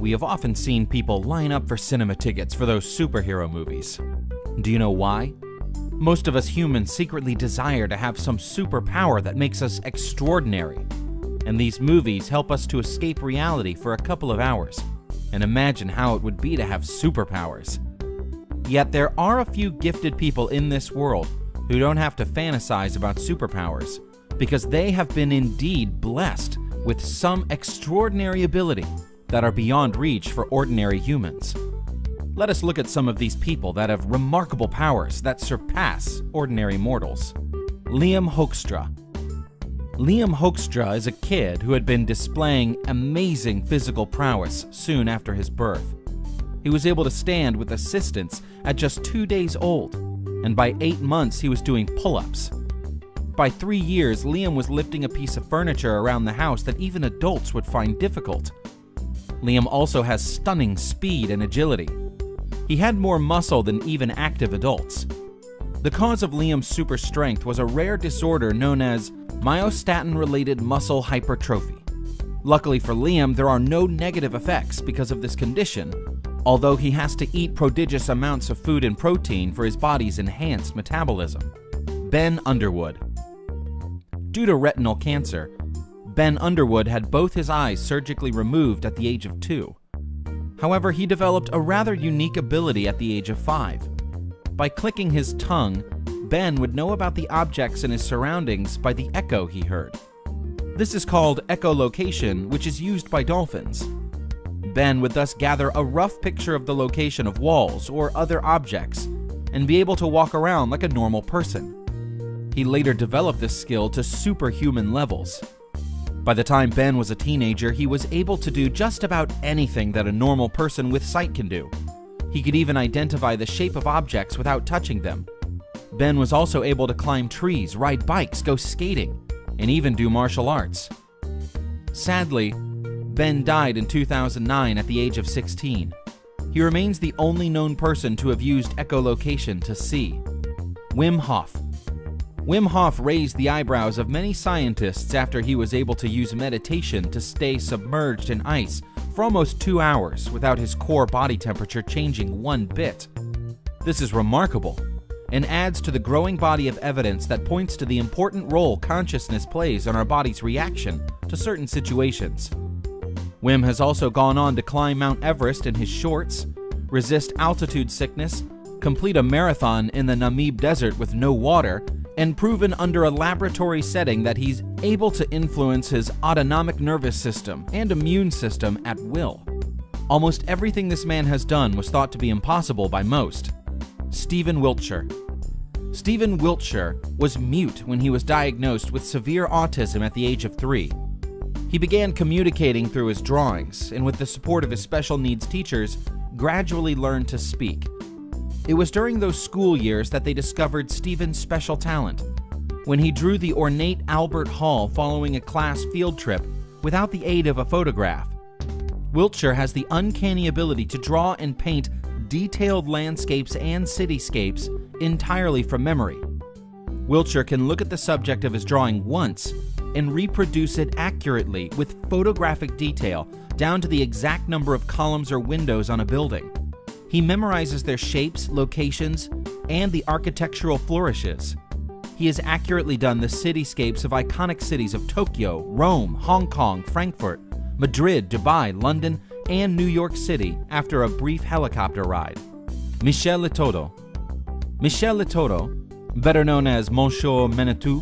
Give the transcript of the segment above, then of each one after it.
we have often seen people line up for cinema tickets for those superhero movies. Do you know why? Most of us humans secretly desire to have some superpower that makes us extraordinary. And these movies help us to escape reality for a couple of hours and imagine how it would be to have superpowers. Yet there are a few gifted people in this world who don't have to fantasize about superpowers because they have been indeed blessed with some extraordinary ability that are beyond reach for ordinary humans. Let us look at some of these people that have remarkable powers that surpass ordinary mortals. Liam Hoekstra. Liam Hoekstra is a kid who had been displaying amazing physical prowess soon after his birth. He was able to stand with assistance at just 2 days old, and by 8 months he was doing pull-ups. By 3 years, Liam was lifting a piece of furniture around the house that even adults would find difficult. Liam also has stunning speed and agility. He had more muscle than even active adults. The cause of Liam's super strength was a rare disorder known as myostatin-related muscle hypertrophy. Luckily for Liam, there are no negative effects because of this condition, although he has to eat prodigious amounts of food and protein for his body's enhanced metabolism. Ben Underwood. Due to retinal cancer, Ben Underwood had both his eyes surgically removed at the age of 2. However, he developed a rather unique ability at the age of 5. By clicking his tongue, Ben would know about the objects in his surroundings by the echo he heard. This is called echolocation, which is used by dolphins. Ben would thus gather a rough picture of the location of walls or other objects and be able to walk around like a normal person. He later developed this skill to superhuman levels. By the time Ben was a teenager, he was able to do just about anything that a normal person with sight can do. He could even identify the shape of objects without touching them. Ben was also able to climb trees, ride bikes, go skating, and even do martial arts. Sadly, Ben died in 2009 at the age of 16. He remains the only known person to have used echolocation to see. Wim Hof. Wim Hof raised the eyebrows of many scientists after he was able to use meditation to stay submerged in ice for almost 2 hours without his core body temperature changing one bit. This is remarkable and adds to the growing body of evidence that points to the important role consciousness plays on our body's reaction to certain situations. Wim has also gone on to climb Mount Everest in his shorts, resist altitude sickness, complete a marathon in the Namib Desert with no water, and proven under a laboratory setting that he's able to influence his autonomic nervous system and immune system at will. Almost everything this man has done was thought to be impossible by most. Stephen Wiltshire. Stephen Wiltshire was mute when he was diagnosed with severe autism at the age of 3. He began communicating through his drawings, and with the support of his special needs teachers, gradually learned to speak. It was during those school years that they discovered Stephen's special talent, when he drew the ornate Albert Hall following a class field trip without the aid of a photograph. Wiltshire has the uncanny ability to draw and paint detailed landscapes and cityscapes entirely from memory. Wiltshire can look at the subject of his drawing once and reproduce it accurately with photographic detail down to the exact number of columns or windows on a building. He memorizes their shapes, locations, and the architectural flourishes. He has accurately done the cityscapes of iconic cities of Tokyo, Rome, Hong Kong, Frankfurt, Madrid, Dubai, London, and New York City after a brief helicopter ride. Michel Letourneau. Michel Letourneau, better known as Monsieur Manitou,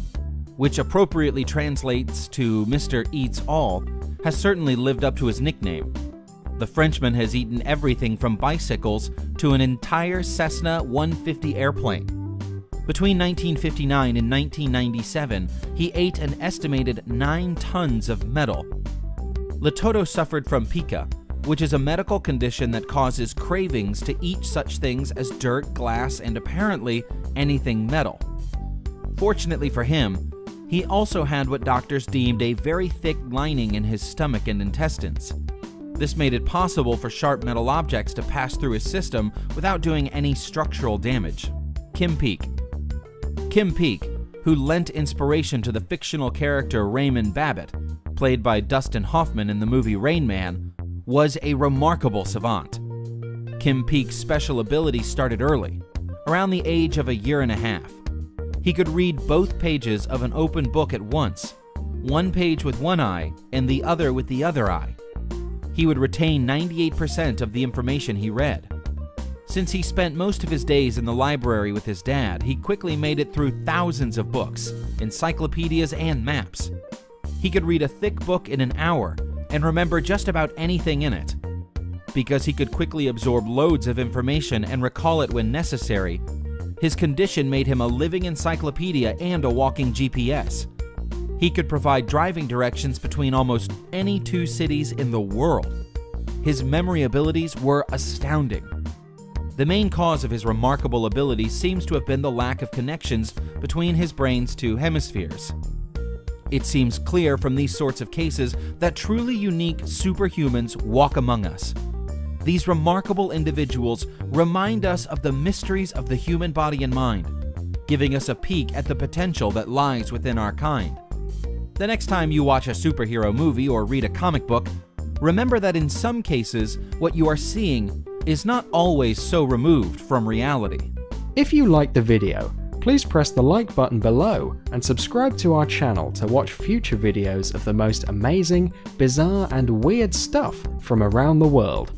which appropriately translates to Mr. Eats All, has certainly lived up to his nickname. The Frenchman has eaten everything from bicycles to an entire Cessna 150 airplane. Between 1959 and 1997, he ate an estimated 9 tons of metal. Letourneau suffered from pica, which is a medical condition that causes cravings to eat such things as dirt, glass, and apparently anything metal. Fortunately for him, he also had what doctors deemed a very thick lining in his stomach and intestines. This made it possible for sharp metal objects to pass through his system without doing any structural damage. Kim Peek. Kim Peek, who lent inspiration to the fictional character Raymond Babbitt, played by Dustin Hoffman in the movie Rain Man, was a remarkable savant. Kim Peek's special ability started early, around the age of 1.5 years. He could read both pages of an open book at once, one page with one eye and the other with the other eye. He would retain 98% of the information he read. Since he spent most of his days in the library with his dad, he quickly made it through thousands of books, encyclopedias, and maps. He could read a thick book in an hour and remember just about anything in it. Because he could quickly absorb loads of information and recall it when necessary, his condition made him a living encyclopedia and a walking GPS. He could provide driving directions between almost any 2 cities in the world. His memory abilities were astounding. The main cause of his remarkable ability seems to have been the lack of connections between his brain's 2 hemispheres. It seems clear from these sorts of cases that truly unique superhumans walk among us. These remarkable individuals remind us of the mysteries of the human body and mind, giving us a peek at the potential that lies within our kind. The next time you watch a superhero movie or read a comic book, remember that in some cases, what you are seeing is not always so removed from reality. If you liked the video, please press the like button below and subscribe to our channel to watch future videos of the most amazing, bizarre, and weird stuff from around the world.